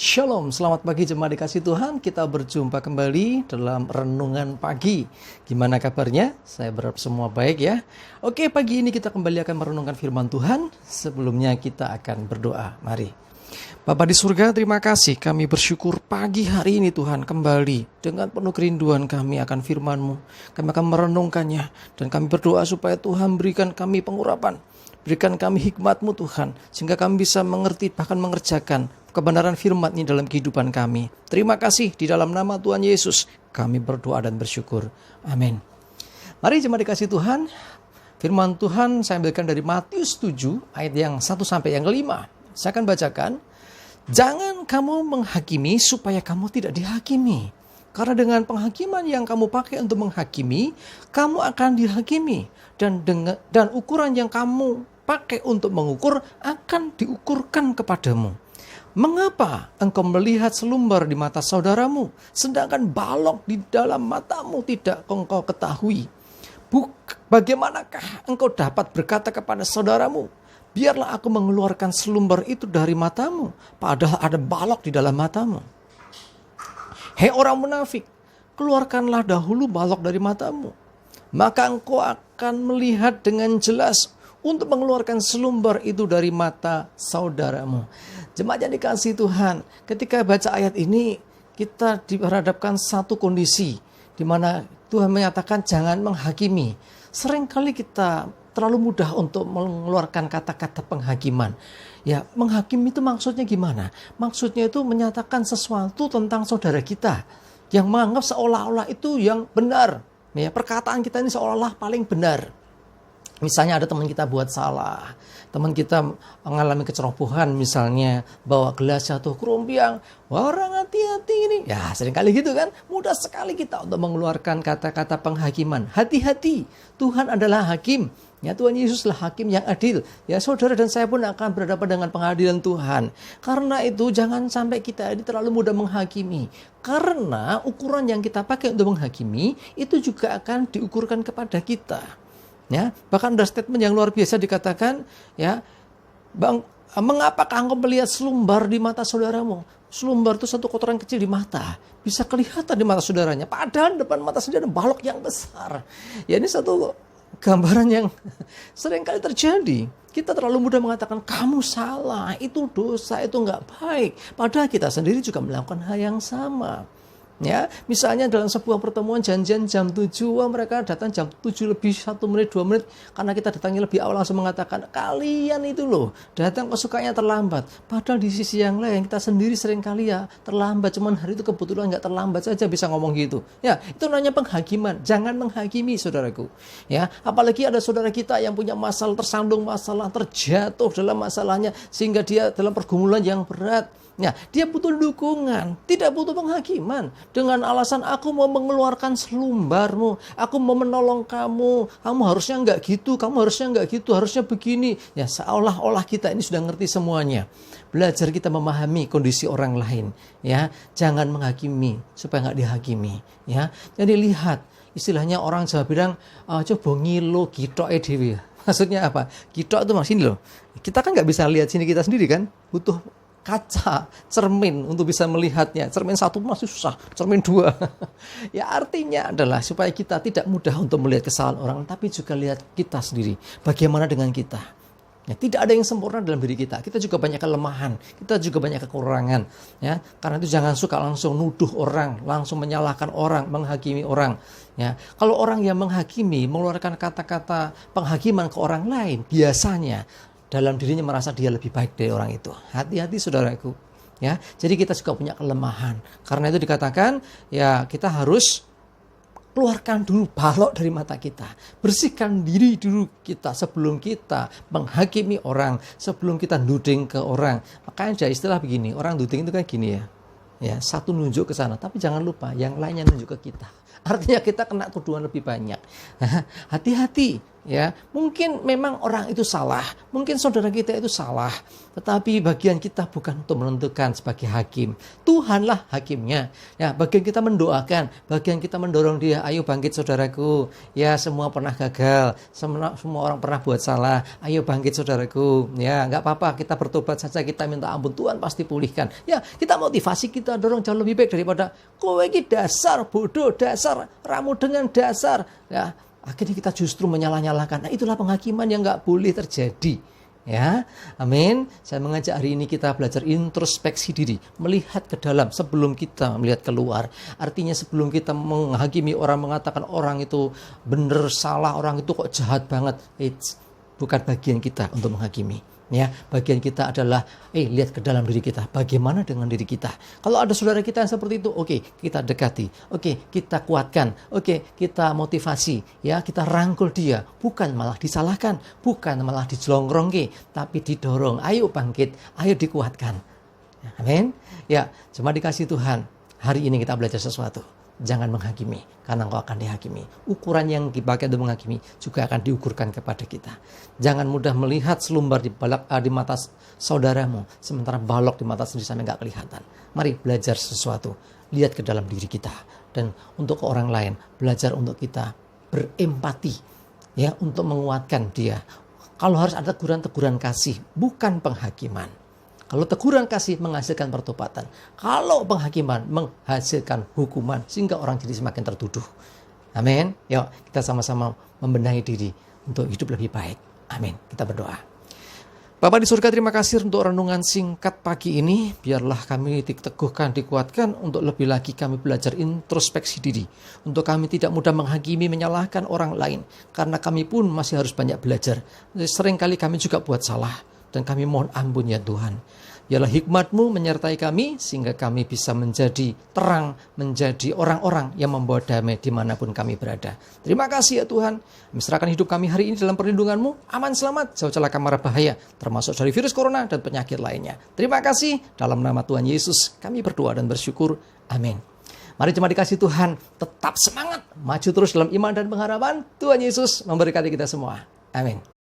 Shalom, selamat pagi jemaat dikasih Tuhan. Kita berjumpa kembali dalam renungan pagi. Gimana kabarnya? Saya berharap semua baik ya. Oke, pagi ini kita kembali akan merenungkan firman Tuhan. Sebelumnya kita akan berdoa. Mari. Bapa di surga, terima kasih. Kami bersyukur pagi hari ini Tuhan kembali dengan penuh kerinduan kami akan firman-Mu. Kami akan merenungkannya dan kami berdoa supaya Tuhan berikan kami pengurapan. Berikan kami hikmat-Mu Tuhan, sehingga kami bisa mengerti bahkan mengerjakan kebenaran firman ini dalam kehidupan kami. Terima kasih di dalam nama Tuhan Yesus. Kami berdoa dan bersyukur. Amin. Mari jemaat dikasih Tuhan. Firman Tuhan saya ambilkan dari Matius 7 ayat yang 1 sampai yang 5. Saya akan bacakan. Jangan kamu menghakimi supaya kamu tidak dihakimi. Karena dengan penghakiman yang kamu pakai untuk menghakimi, kamu akan dihakimi. Dan ukuran yang kamu pakai untuk mengukur akan diukurkan kepadamu. Mengapa engkau melihat selumbar di mata saudaramu, sedangkan balok di dalam matamu tidak engkau ketahui? Bagaimanakah engkau dapat berkata kepada saudaramu, biarlah aku mengeluarkan selumbar itu dari matamu, padahal ada balok di dalam matamu? Hei orang munafik, keluarkanlah dahulu balok dari matamu, maka engkau akan melihat dengan jelas untuk mengeluarkan selumbar itu dari mata saudaramu. Jemaat yang dikasihi Tuhan, ketika baca ayat ini, kita dihadapkan satu kondisi di mana Tuhan menyatakan jangan menghakimi. Seringkali kita terlalu mudah untuk mengeluarkan kata-kata penghakiman. Ya, menghakimi itu maksudnya gimana? Maksudnya itu menyatakan sesuatu tentang saudara kita yang menganggap seolah-olah itu yang benar. Ya, perkataan kita ini seolah-olah paling benar. Misalnya ada teman kita buat salah, teman kita mengalami kecerobohan, misalnya bawa gelas jatuh kerumpiang, orang hati-hati ini. Ya seringkali gitu kan, mudah sekali kita untuk mengeluarkan kata-kata penghakiman. Hati-hati, Tuhan adalah hakim. Ya, Tuhan Yesuslah hakim yang adil. Ya, saudara dan saya pun akan berhadapan dengan pengadilan Tuhan. Karena itu jangan sampai kita ini terlalu mudah menghakimi. Karena ukuran yang kita pakai untuk menghakimi itu juga akan diukurkan kepada kita. Ya, bahkan ada statement yang luar biasa dikatakan, ya, Bang, mengapakah engkau melihat selumbar di mata saudaramu? Selumbar itu satu kotoran kecil di mata, bisa kelihatan di mata saudaranya, padahal depan mata saudara balok yang besar. Ya, ini satu gambaran yang sering kali terjadi. Kita terlalu mudah mengatakan kamu salah, itu dosa, itu nggak baik. Padahal kita sendiri juga melakukan hal yang sama. Ya, misalnya dalam sebuah pertemuan janjian jam 7, mereka datang jam 7 lebih 1 menit 2 menit karena kita datangnya lebih awal, langsung mengatakan kalian itu loh datang kesukanya terlambat. Padahal di sisi yang lain kita sendiri sering kali ya terlambat, cuman hari itu kebetulan nggak terlambat saja bisa ngomong gitu. Ya, itu namanya penghakiman. Jangan menghakimi saudaraku. Ya, apalagi ada saudara kita yang punya masalah, tersandung masalah, terjatuh dalam masalahnya sehingga dia dalam pergumulan yang berat. Nah, dia butuh dukungan, tidak butuh penghakiman. Dengan alasan aku mau mengeluarkan selumbarmu, aku mau menolong kamu, kamu harusnya enggak gitu, kamu harusnya enggak gitu, harusnya begini. Ya, seolah-olah kita ini sudah ngerti semuanya. Belajar kita memahami kondisi orang lain. Ya, jangan menghakimi supaya enggak dihakimi. Ya, jadi lihat, istilahnya orang Jawa bilang, coba ngilo gitok dhewe. Maksudnya apa? Gitok itu masih ini loh. Kita kan enggak bisa lihat sini kita sendiri kan, butuh kaca, cermin untuk bisa melihatnya. Cermin satu masih susah, cermin dua. Ya, artinya adalah supaya kita tidak mudah untuk melihat kesalahan orang, tapi juga lihat kita sendiri. Bagaimana dengan kita? Ya, tidak ada yang sempurna dalam diri kita. Kita juga banyak kelemahan, kita juga banyak kekurangan. Ya, karena itu jangan suka langsung nuduh orang, langsung menyalahkan orang, menghakimi orang. Ya, kalau orang yang menghakimi, mengeluarkan kata-kata penghakiman ke orang lain, biasanya dalam dirinya merasa dia lebih baik dari orang itu. Hati-hati saudaraku. Ya, jadi kita juga punya kelemahan. Karena itu dikatakan, ya kita harus keluarkan dulu balok dari mata kita. Bersihkan diri dulu kita sebelum kita menghakimi orang, sebelum kita nuding ke orang. Makanya ada istilah begini, orang nuding itu kan gini ya. Ya, satu nunjuk ke sana, tapi jangan lupa yang lainnya nunjuk ke kita. Artinya kita kena tuduhan lebih banyak. Hati-hati. Ya, mungkin memang orang itu salah, mungkin saudara kita itu salah, tetapi bagian kita bukan untuk menentukan sebagai hakim. Tuhanlah hakimnya. Ya, bagian kita mendoakan, bagian kita mendorong dia, ayo bangkit saudaraku. Ya, semua pernah gagal, semua orang pernah buat salah. Ayo bangkit saudaraku. Ya, nggak apa-apa, kita bertobat saja, kita minta ampun, Tuhan pasti pulihkan. Ya, kita motivasi, kita dorong jauh lebih baik daripada kowe iki dasar bodoh, dasar ramu dengan dasar. Ya, akhirnya kita justru menyalah-nyalahkan. Nah, itulah penghakiman yang nggak boleh terjadi. Ya, amin. Saya mengajak hari ini kita belajar introspeksi diri, melihat ke dalam sebelum kita melihat keluar. Artinya sebelum kita menghakimi orang, mengatakan orang itu benar salah, orang itu kok jahat banget. Bukan bagian kita untuk menghakimi. Ya, bagian kita adalah lihat ke dalam diri kita, bagaimana dengan diri kita. Kalau ada saudara kita yang seperti itu, oke, kita dekati, oke, kita kuatkan, oke, kita motivasi, ya, kita rangkul dia, bukan malah disalahkan, bukan malah dijelongrongke, tapi didorong, ayo bangkit, ayo dikuatkan. Amin. Ya, cuma dikasih Tuhan, hari ini kita belajar sesuatu. Jangan menghakimi, karena engkau akan dihakimi. Ukuran yang dipakai untuk menghakimi juga akan diukurkan kepada kita. Jangan mudah melihat selumbar di mata saudaramu, sementara balok di mata sendiri sampai nggak kelihatan. Mari belajar sesuatu, lihat ke dalam diri kita, dan untuk ke orang lain belajar untuk kita berempati, ya, untuk menguatkan dia. Kalau harus ada teguran-teguran kasih, bukan penghakiman. Kalau teguran kasih menghasilkan pertobatan. Kalau penghakiman menghasilkan hukuman. Sehingga orang jadi semakin tertuduh. Amin. Yuk kita sama-sama membenahi diri untuk hidup lebih baik. Amin. Kita berdoa. Bapa di surga, terima kasih untuk renungan singkat pagi ini. Biarlah kami diteguhkan, dikuatkan untuk lebih lagi kami belajar introspeksi diri. Untuk kami tidak mudah menghakimi, menyalahkan orang lain. Karena kami pun masih harus banyak belajar. Seringkali kami juga buat salah. Dan kami mohon ampun ya Tuhan. Biarlah hikmat-Mu menyertai kami sehingga kami bisa menjadi terang, menjadi orang-orang yang membawa damai dimanapun kami berada. Terima kasih ya Tuhan. Serahkan hidup kami hari ini dalam perlindungan-Mu. Aman selamat, jauh celaka mara bahaya, termasuk dari virus corona dan penyakit lainnya. Terima kasih. Dalam nama Tuhan Yesus kami berdoa dan bersyukur. Amin. Mari jemaat dikasih Tuhan, tetap semangat, maju terus dalam iman dan pengharapan. Tuhan Yesus memberkati kita semua. Amin.